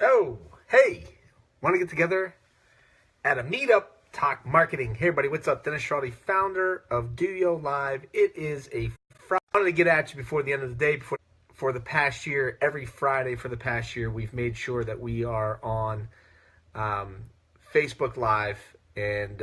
Oh, hey, want to get together at a meetup, talk marketing? Hey, everybody, what's up? Dennis Schrotti, founder of DOYO Live. It is a Friday. I wanted to get at you before the end of the day. For the past year, every Friday for the past year, we've made sure that we are on Facebook Live, and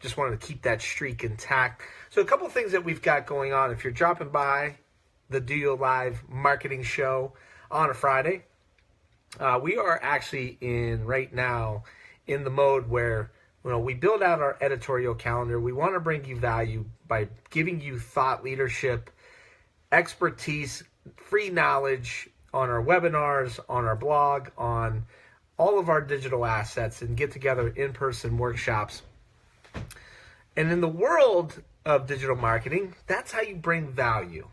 just wanted to keep that streak intact. So a couple of things that we've got going on. If you're dropping by the DOYO Live marketing show on a Friday, we are actually right now in the mode where we build out our editorial calendar. We want to bring you value by giving you thought leadership, expertise, free knowledge on our webinars, on our blog, on all of our digital assets, and get together in-person workshops. And in the world of digital marketing, that's how you bring value.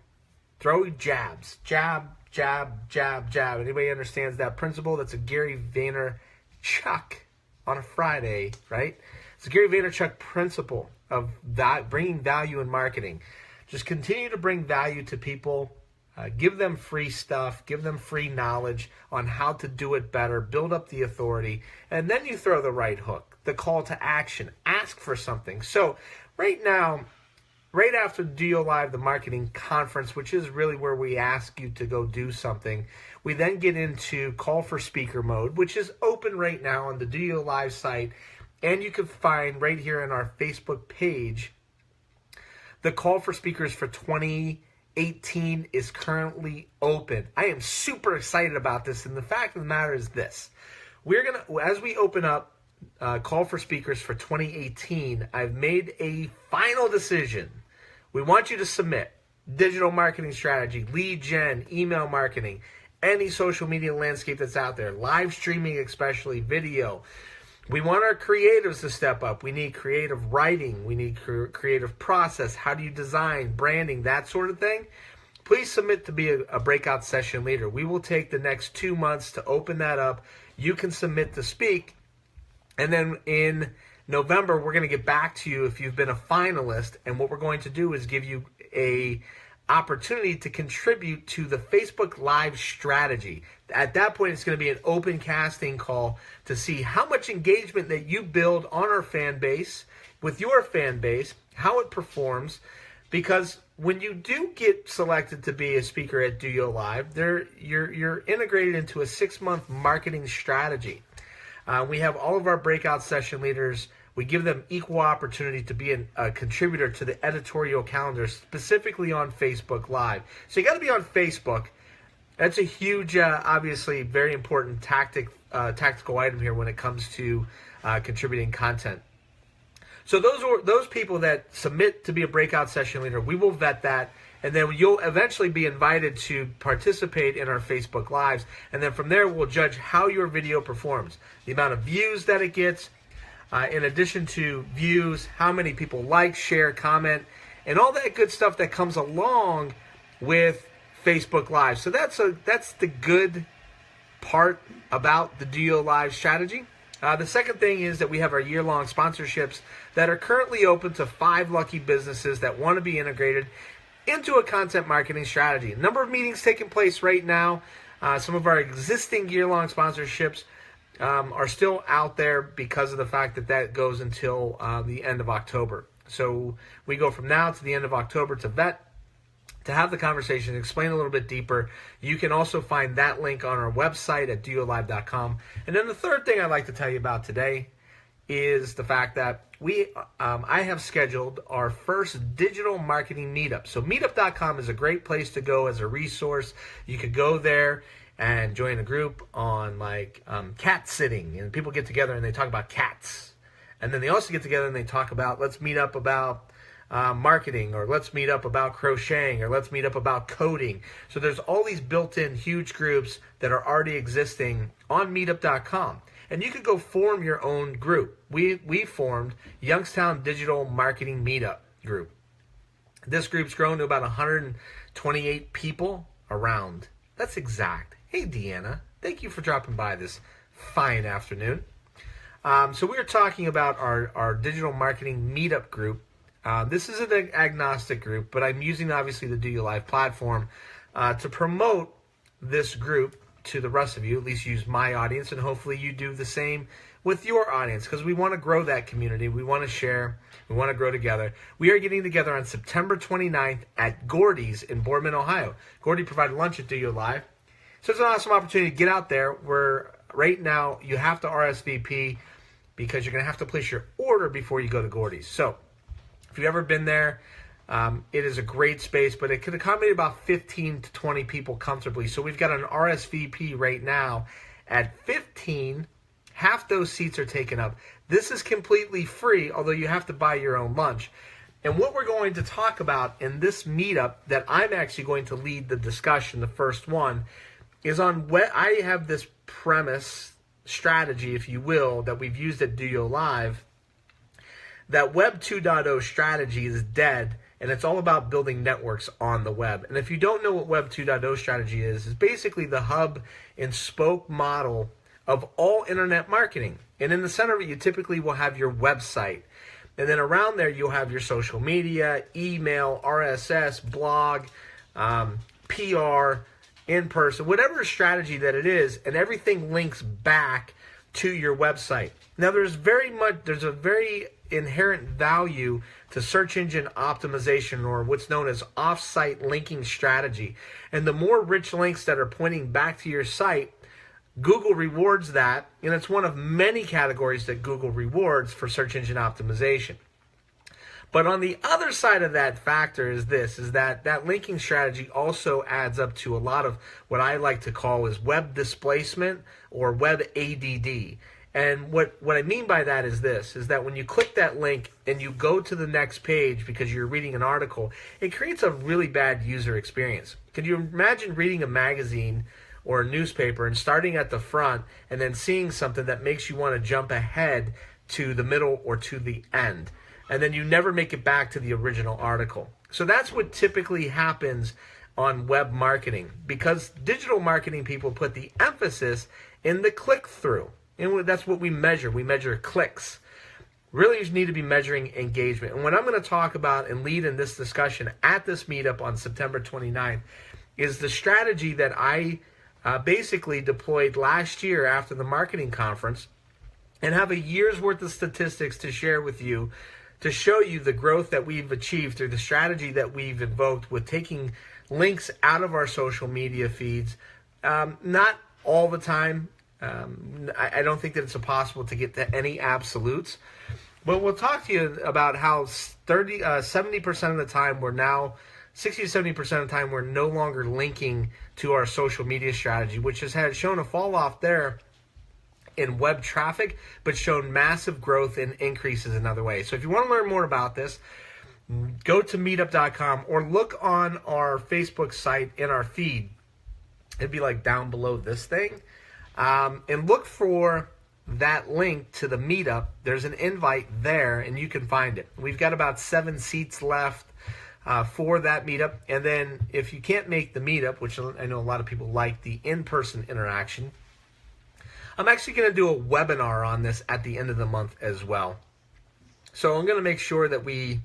Throw jabs, jab, jab, jab, jab. Anybody understands that principle? That's a Gary Vaynerchuk on a Friday, right? It's a Gary Vaynerchuk principle of that, bringing value in marketing. Just continue to bring value to people. Give them free stuff. Give them free knowledge on how to do it better. Build up the authority. And then you throw the right hook, the call to action. Ask for something. So right now, right after DOYO Live, the marketing conference, which is really where we ask you to go do something, we then get into call for speaker mode, which is open right now on the DOYO Live site. And you can find right here on our Facebook page, the call for speakers for 2018 is currently open. I am super excited about this. And the fact of the matter is this. We're going to, as we open up call for speakers for 2018, I've made a final decision. We want you to submit digital marketing strategy, lead gen, email marketing, any social media landscape that's out there, live streaming, especially video. We want our creatives to step up. We need creative writing. We need creative process. How do you design, branding, that sort of thing? Please submit to be a breakout session leader. We will take the next 2 months to open that up. You can submit to speak. And then in November, we're going to get back to you if you've been a finalist. And what we're going to do is give you a opportunity to contribute to the Facebook Live strategy. At that point, it's going to be an open casting call to see how much engagement that you build on our fan base, with your fan base, how it performs. Because when you do get selected to be a speaker at DOYO Live, you're integrated into a 6-month marketing strategy. We have all of our breakout session leaders. We give them equal opportunity to be a contributor to the editorial calendar, specifically on Facebook Live. So you got to be on Facebook. That's a huge, obviously, very important tactical item here when it comes to contributing content. So those people that submit to be a breakout session leader, we will vet that. And then you'll eventually be invited to participate in our Facebook Lives. And then from there, we'll judge how your video performs. The amount of views that it gets, in addition to views, how many people like, share, comment, and all that good stuff that comes along with Facebook Live. So that's the good part about the DOYO Live strategy. The second thing is that we have our year-long sponsorships that are currently open to 5 lucky businesses that want to be integrated into a content marketing strategy. A number of meetings taking place right now. Some of our existing year-long sponsorships are still out there because of the fact that goes until the end of October. So we go from now to the end of October to vet, to have the conversation, explain a little bit deeper. You can also find that link on our website at doyolive.com. And then the third thing I'd like to tell you about today is the fact that I have scheduled our first digital marketing meetup. So meetup.com is a great place to go as a resource. You could go there and join a group on cat sitting, and people get together and they talk about cats. And then they also get together and they talk about, let's meet up about marketing, or let's meet up about crocheting, or let's meet up about coding. So there's all these built-in huge groups that are already existing on meetup.com. And you could go form your own group. We formed Youngstown Digital Marketing Meetup Group. This group's grown to about 128 people around. That's exact. Hey, Deanna, thank you for dropping by this fine afternoon. So we were talking about our digital marketing meetup group. This is an agnostic group, but I'm using obviously the DOYO Live platform to promote this group to the rest of you, at least use my audience, and hopefully you do the same with your audience, because we want to grow that community. We want to share. We want to grow together. We are getting together on September 29th at Gordy's in Boardman, Ohio. Gordy provided lunch at DOYO Live. So it's an awesome opportunity to get out there. Right now, you have to RSVP because you're going to have to place your order before you go to Gordy's. So if you've ever been there, it is a great space, but it could accommodate about 15 to 20 people comfortably. So we've got an RSVP right now at 15. Half those seats are taken up. This is completely free, although you have to buy your own lunch. And what we're going to talk about in this meetup, that I'm actually going to lead the discussion, the first one, is on what I have this premise, strategy, if you will, that we've used at DOYO Live, that Web 2.0 strategy is dead, and it's all about building networks on the web. And if you don't know what Web 2.0 strategy is, it's basically the hub and spoke model of all internet marketing. And in the center of it, you typically will have your website. And then around there, you'll have your social media, email, RSS, blog, PR, in-person, whatever strategy that it is, and everything links back to your website. Now, there's a very inherent value to search engine optimization, or what's known as off-site linking strategy. And the more rich links that are pointing back to your site, Google rewards that, and it's one of many categories that Google rewards for search engine optimization. But on the other side of that factor is that linking strategy also adds up to a lot of what I like to call is web displacement, or web ADD. And what I mean by that is that when you click that link and you go to the next page because you're reading an article, it creates a really bad user experience. Could you imagine reading a magazine or a newspaper and starting at the front and then seeing something that makes you want to jump ahead to the middle or to the end, and then you never make it back to the original article? So that's what typically happens on web marketing, because digital marketing people put the emphasis in the click-through. And that's what we measure. We measure clicks. Really, you need to be measuring engagement. And what I'm going to talk about and lead in this discussion at this meetup on September 29th is the strategy that I basically deployed last year after the marketing conference, and have a year's worth of statistics to share with you to show you the growth that we've achieved through the strategy that we've invoked with taking links out of our social media feeds. Not all the time. I don't think that it's impossible to get to any absolutes, but we'll talk to you about how 70% of the time we're now, 60 to 70% of the time we're no longer linking to our social media strategy, which has shown a fall off there in web traffic, but shown massive growth and increases in other ways. So if you want to learn more about this, go to meetup.com or look on our Facebook site in our feed. It'd be like down below this thing. And look for that link to the meetup. There's an invite there, and you can find it. We've got about 7 seats left for that meetup. And then if you can't make the meetup, which I know a lot of people like the in-person interaction, I'm actually going to do a webinar on this at the end of the month as well. So I'm going to make sure that we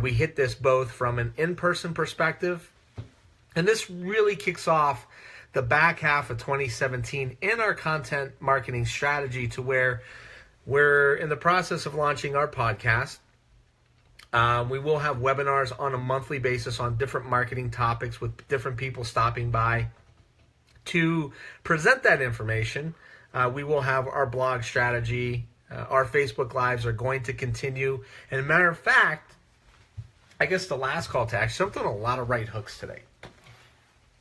hit this both from an in-person perspective, and this really kicks off the back half of 2017 in our content marketing strategy, to where we're in the process of launching our podcast. We will have webinars on a monthly basis on different marketing topics with different people stopping by to present that information. We will have our blog strategy. Our Facebook Lives are going to continue. And as a matter of fact, I guess the last call to action, I'm doing a lot of right hooks today.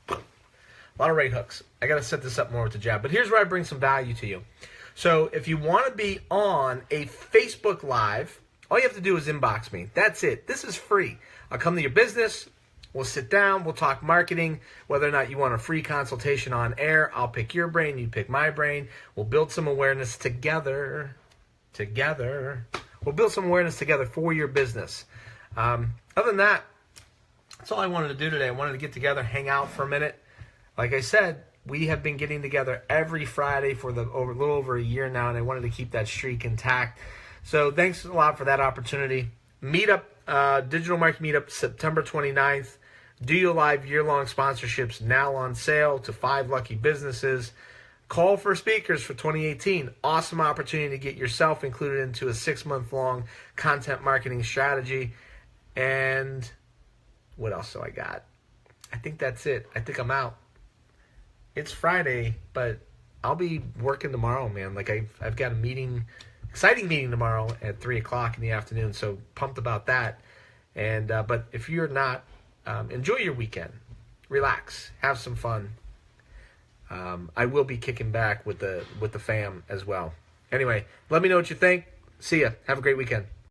A lot of right hooks. I got to set this up more with the jab. But here's where I bring some value to you. So if you want to be on a Facebook Live, all you have to do is inbox me. That's it. This is free. I'll come to your business. We'll sit down. We'll talk marketing. Whether or not you want a free consultation on air, I'll pick your brain. You pick my brain. We'll build some awareness together. We'll build some awareness together for your business. Other than that, that's all I wanted to do today. I wanted to get together, hang out for a minute. Like I said, we have been getting together every Friday for a little over a year now, and I wanted to keep that streak intact. So thanks a lot for that opportunity. Meetup, Digital Marketing Meetup, September 29th. DOYO Live year-long sponsorships now on sale to 5 lucky businesses. Call for speakers for 2018. Awesome opportunity to get yourself included into a 6-month-long content marketing strategy. And what else do I got? I think that's it. I think I'm out. It's Friday, but I'll be working tomorrow, man. Like I've got a meeting, exciting meeting tomorrow at 3 o'clock in the afternoon. So pumped about that. And but if you're not, enjoy your weekend. Relax. Have some fun. I will be kicking back with the fam as well. Anyway, let me know what you think. See ya. Have a great weekend.